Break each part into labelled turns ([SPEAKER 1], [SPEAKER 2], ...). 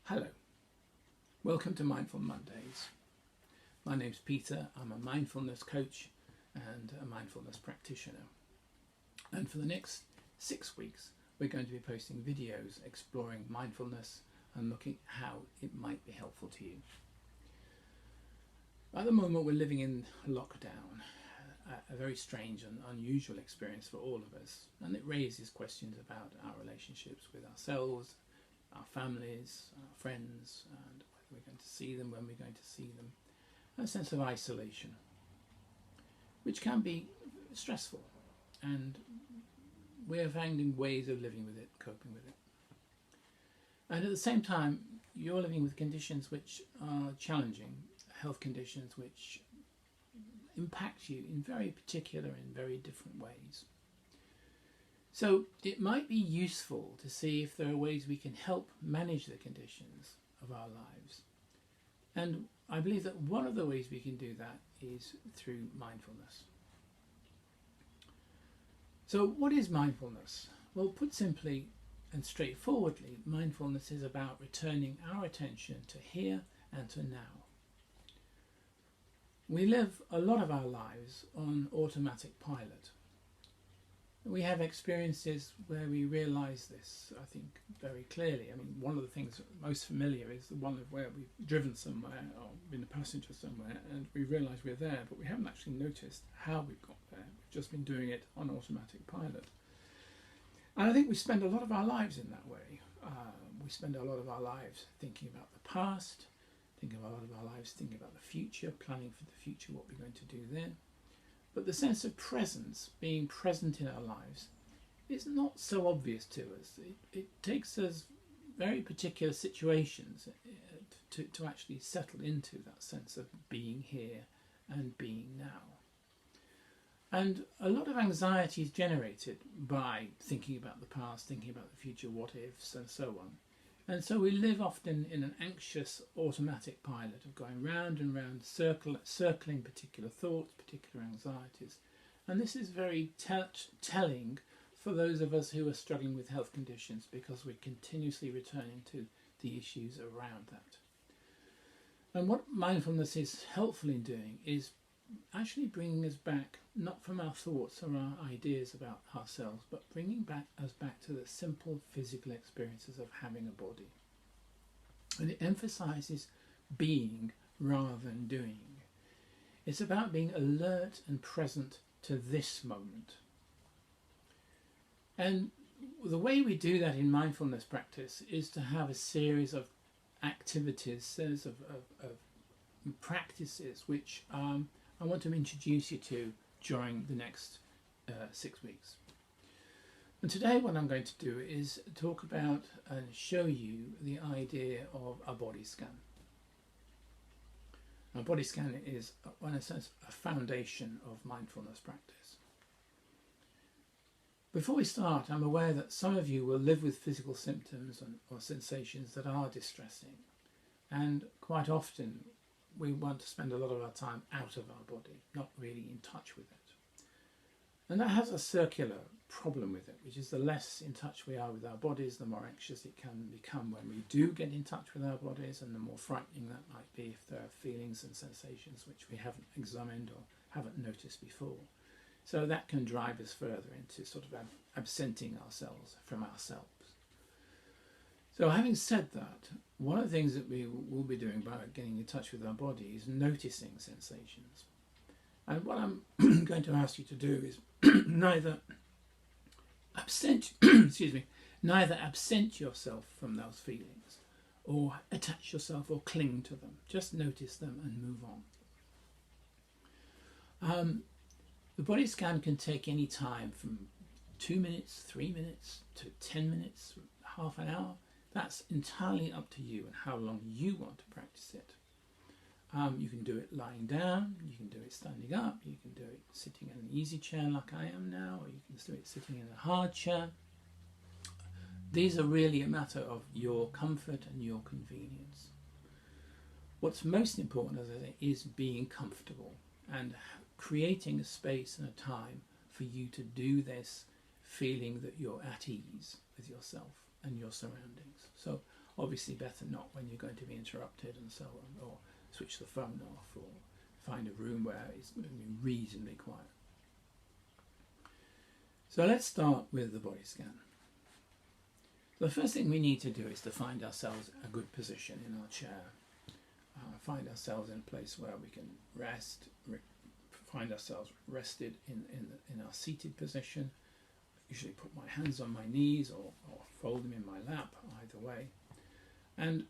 [SPEAKER 1] Hello, welcome to Mindful Mondays. My name's Peter. I'm a mindfulness coach and a mindfulness practitioner. And for the next 6 weeks, we're going to be posting videos exploring mindfulness and looking at how it might be helpful to you. At the moment, we're living in lockdown, a very strange and unusual experience for all of us, and it raises questions about our relationships with ourselves, our families, our friends, and whether we're going to see them, when we're going to see them, a sense of isolation, which can be stressful, and we're finding ways of living with it, coping with it. And at the same time, you're living with conditions which are challenging, health conditions which impact you in very particular, in very different ways. So it might be useful to see if there are ways we can help manage the conditions of our lives. And I believe that one of the ways we can do that is through mindfulness. So what is mindfulness? Well, put simply and straightforwardly, mindfulness is about returning our attention to here and to now. We live a lot of our lives on automatic pilot. We have experiences where we realise this, I think, very clearly. I mean, one of the things most familiar is the one of where we've driven somewhere or been a passenger somewhere and we realise we're there, but we haven't actually noticed how we've got there. We've just been doing it on automatic pilot. And I think we spend a lot of our lives in that way. We spend a lot of our lives thinking about the past, thinking a lot of our lives thinking about the future, planning for the future, what we're going to do then. But the sense of presence, being present in our lives, is not so obvious to us. It takes us very particular situations to actually settle into that sense of being here and being now. And a lot of anxiety is generated by thinking about the past, thinking about the future, what ifs, and so on. And so we live often in an anxious automatic pilot of going round and round, circling particular thoughts, particular anxieties. And this is very telling for those of us who are struggling with health conditions, because we're continuously returning to the issues around that. And what mindfulness is helpful in doing is actually bringing us back, not from our thoughts or our ideas about ourselves, but bringing us back to the simple physical experiences of having a body. And it emphasises being rather than doing. It's about being alert and present to this moment. And the way we do that in mindfulness practice is to have a series of activities, series of practices which I want to introduce you to during the next 6 weeks. And today what I'm going to do is talk about and show you the idea of a body scan. A body scan is, in a sense, a foundation of mindfulness practice. Before we start, I'm aware that some of you will live with physical symptoms or sensations that are distressing, and quite often we want to spend a lot of our time out of our body, not really in touch with it. And that has a circular problem with it, which is the less in touch we are with our bodies, the more anxious it can become when we do get in touch with our bodies, and the more frightening that might be if there are feelings and sensations which we haven't examined or haven't noticed before. So that can drive us further into sort of absenting ourselves from ourselves. So having said that, one of the things that we will be doing by getting in touch with our body is noticing sensations. And what I'm going to ask you to do is neither absent yourself from those feelings or attach yourself or cling to them. Just notice them and move on. The body scan can take any time from 2 minutes, 3 minutes to 10 minutes, half an hour. That's entirely up to you and how long you want to practice it. You can do it lying down, you can do it standing up, you can do it sitting in an easy chair like I am now, or you can do it sitting in a hard chair. These are really a matter of your comfort and your convenience. What's most important, as I say, is being comfortable and creating a space and a time for you to do this, feeling that you're at ease with yourself and your surroundings. So Obviously better not when you're going to be interrupted and so on, or switch the phone off, or find a room where it's reasonably quiet. So let's start with the body scan. The first thing we need to do is to find ourselves a good position in our chair. Find ourselves in a place where we can rest, find ourselves rested in our seated position. Usually put my hands on my knees or fold them in my lap, either way. And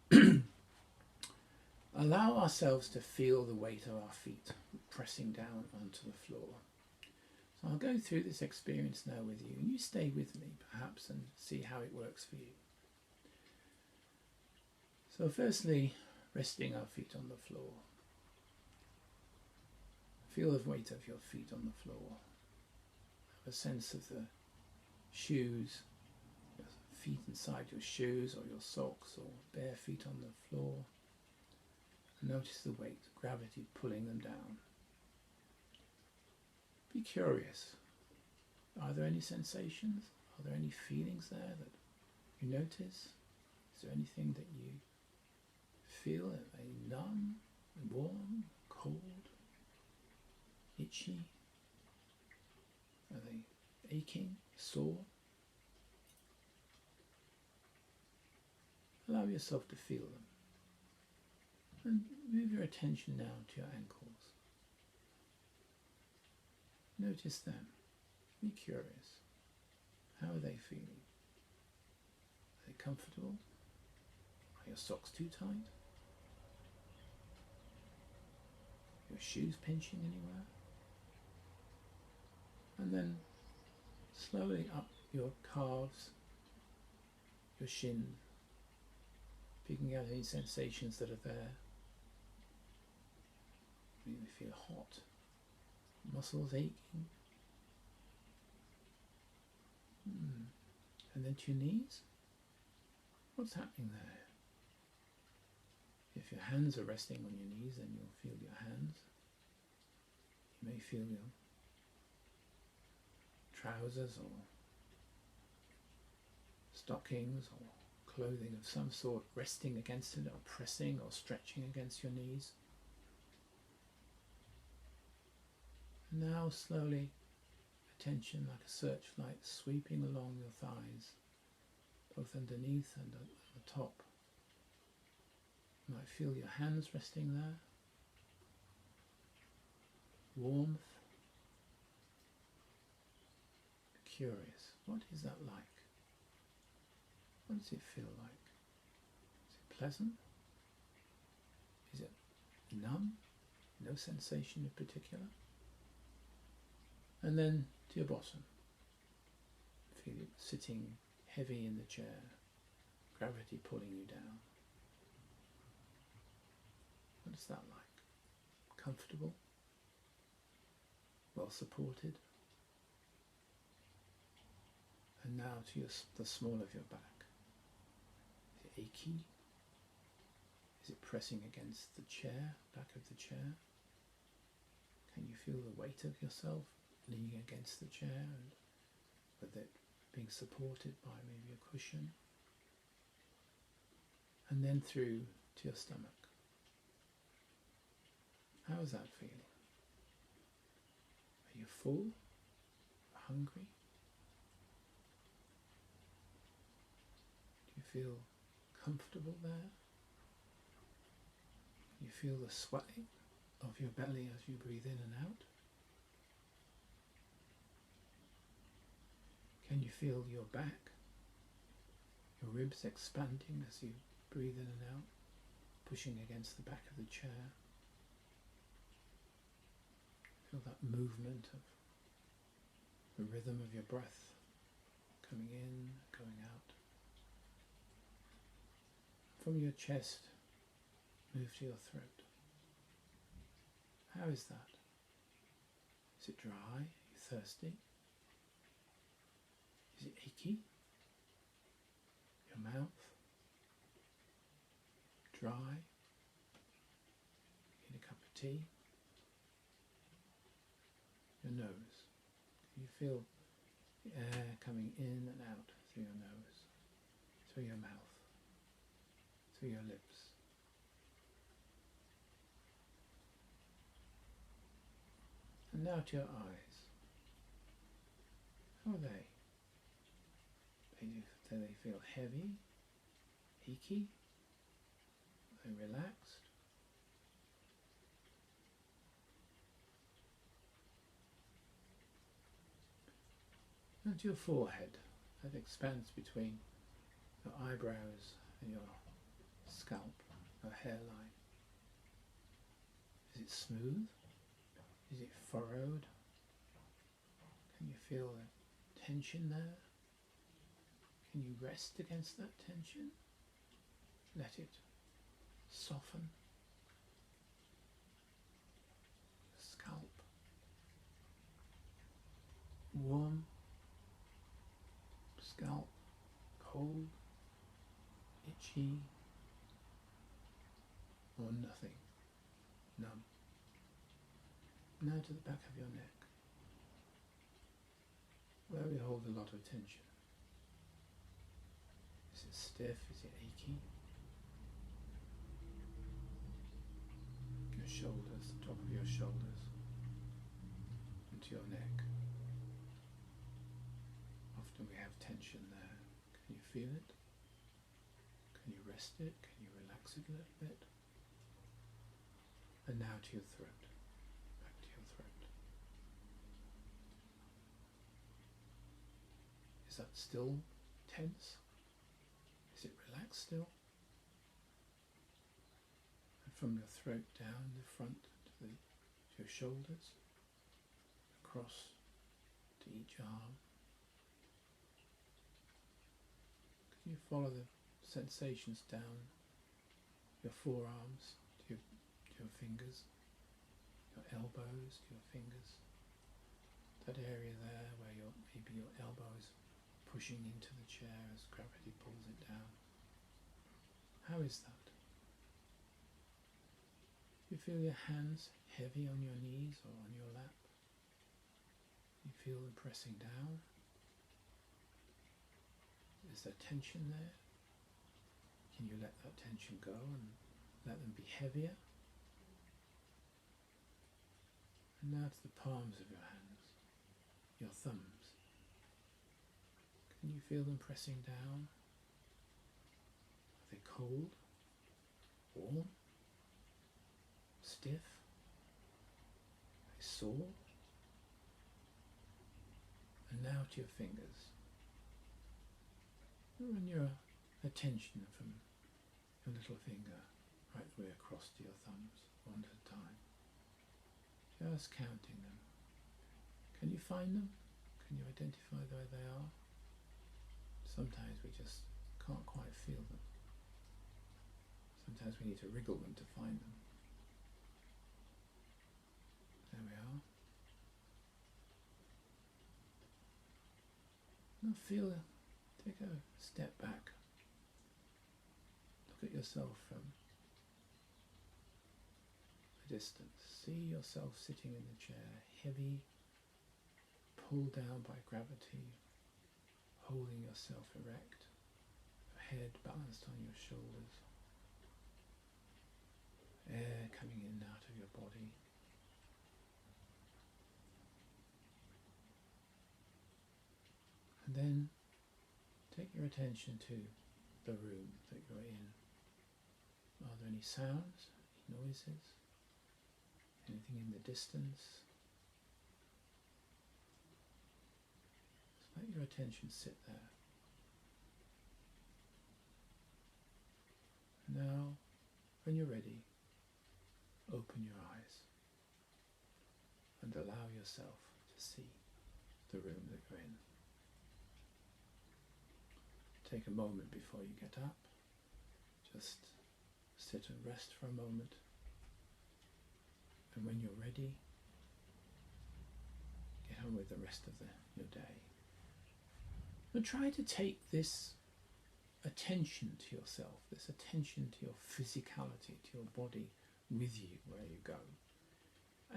[SPEAKER 1] allow ourselves to feel the weight of our feet pressing down onto the floor. So I'll go through this experience now with you, and you stay with me perhaps and see how it works for you. So firstly, resting our feet on the floor. Feel the weight of your feet on the floor. Have a sense of the shoes, your feet inside your shoes or your socks, or bare feet on the floor. And notice the weight, gravity pulling them down. Be curious. Are there any sensations? Are there any feelings there that you notice? Is there anything that you feel? Are they numb, warm, cold, itchy? Are they aching, sore? Allow yourself to feel them. And move your attention now to your ankles. Notice them. Be curious. How are they feeling? Are they comfortable? Are your socks too tight? Your shoes pinching anywhere? And then slowly up your calves, your shins, picking out any sensations that are there. Maybe feel hot, muscles aching. And then to your knees. What's happening there? If your hands are resting on your knees, then you'll feel your hands. You may feel your trousers or stockings or clothing of some sort resting against it, or pressing or stretching against your knees. And now slowly, attention like a searchlight sweeping along your thighs, both underneath and at the top. You might feel your hands resting there, warmth. Curious, what is that like? What does it feel like? Is it pleasant? Is it numb? No sensation in particular? And then to your bottom. Feel it sitting heavy in the chair, gravity pulling you down. What is that like? Comfortable? Well supported? And now to the small of your back. Is it achy? Is it pressing against the chair, back of the chair? Can you feel the weight of yourself leaning against the chair, and with it being supported by maybe a cushion? And then through to your stomach. How is that feeling? Are you full? Hungry? Do you feel comfortable there? You feel the swelling of your belly as you breathe in and out? Can you feel your back, your ribs expanding as you breathe in and out, pushing against the back of the chair? Feel that movement of the rhythm of your breath coming in, going out. From your chest, move to your throat. How is that? Is it dry? Are you thirsty? Is it achy? Your mouth? Dry? Need a cup of tea? Your nose. Can you feel the air coming in and out through your nose, through your mouth? to your lips. And now to your eyes. How are they? Do they feel heavy, achy? Are they relaxed? And to your forehead, that expands between your eyebrows and your scalp, your hairline. Is it smooth? Is it furrowed? Can you feel the tension there? Can you rest against that tension? Let it soften. The scalp. Warm. Scalp. Cold. Itchy. Or nothing. Numb. Now to the back of your neck, where we hold a lot of tension. Is it stiff? Is it achy? Your shoulders, the top of your shoulders, into your neck. Often we have tension there. Can you feel it? Can you rest it? Can you relax it a little bit? And now to your throat. Is that still tense? Is it relaxed still? And from your throat down the front to your shoulders, across to each arm. Can you follow the sensations down your forearms to your fingers, your elbows to your fingers? That area there where maybe your elbow is pushing into the chair as gravity pulls it down. How is that? Do you feel your hands heavy on your knees or on your lap? Do you feel them pressing down? Is there tension there? Can you let that tension go and let them be heavier? And now to the palms of your hands, your thumbs. Can you feel them pressing down? Are they cold? Warm? Stiff? Are they sore? And now to your fingers. Run your attention from your little finger right the way across to your thumbs, one at a time. Just counting them. Can you find them? Can you identify where they are? Sometimes we just can't quite feel them. Sometimes we need to wriggle them to find them. There we are. Now take a step back. Look at yourself from a distance. See yourself sitting in the chair, heavy, pulled down by gravity, holding yourself erect, your head balanced on your shoulders, air coming in and out of your body. And then take your attention to the room that you're in. Are there any sounds, any noises, anything in the distance? Just let your attention sit there. Now, when you're ready, open your eyes and allow yourself to see the room that you're in. Take a moment before you get up. Just sit and rest for a moment. And when you're ready, get on with the rest of your day. And try to take this attention to yourself, this attention to your physicality, to your body with you where you go.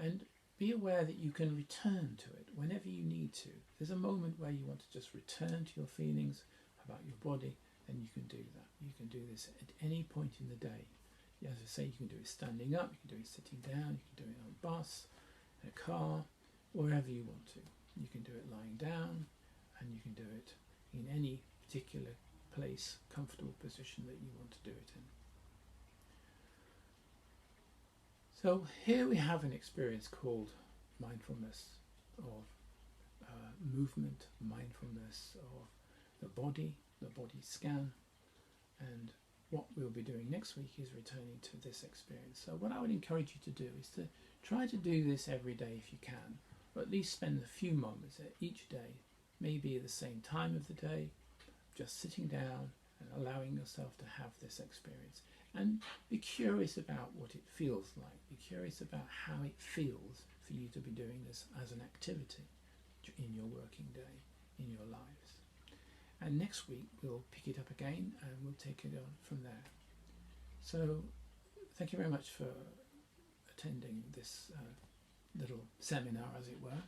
[SPEAKER 1] And be aware that you can return to it whenever you need to. There's a moment where you want to just return to your feelings about your body, then you can do that. You can do this at any point in the day. As I say, you can do it standing up, you can do it sitting down, you can do it on a bus, in a car, wherever you want to. You can do it lying down, and you can do it in any particular place, comfortable position that you want to do it in. So here we have an experience called mindfulness of movement, mindfulness of the body scan, and what we'll be doing next week is returning to this experience. So what I would encourage you to do is to try to do this every day if you can, or at least spend a few moments each day, maybe at the same time of the day, just sitting down and allowing yourself to have this experience. And be curious about what it feels like. Be curious about how it feels for you to be doing this as an activity in your working day, in your lives. And next week we'll pick it up again and we'll take it on from there. So thank you very much for attending this little seminar, as it were.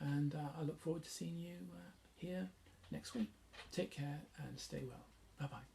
[SPEAKER 1] And I look forward to seeing you here next week. Take care and stay well. Bye-bye.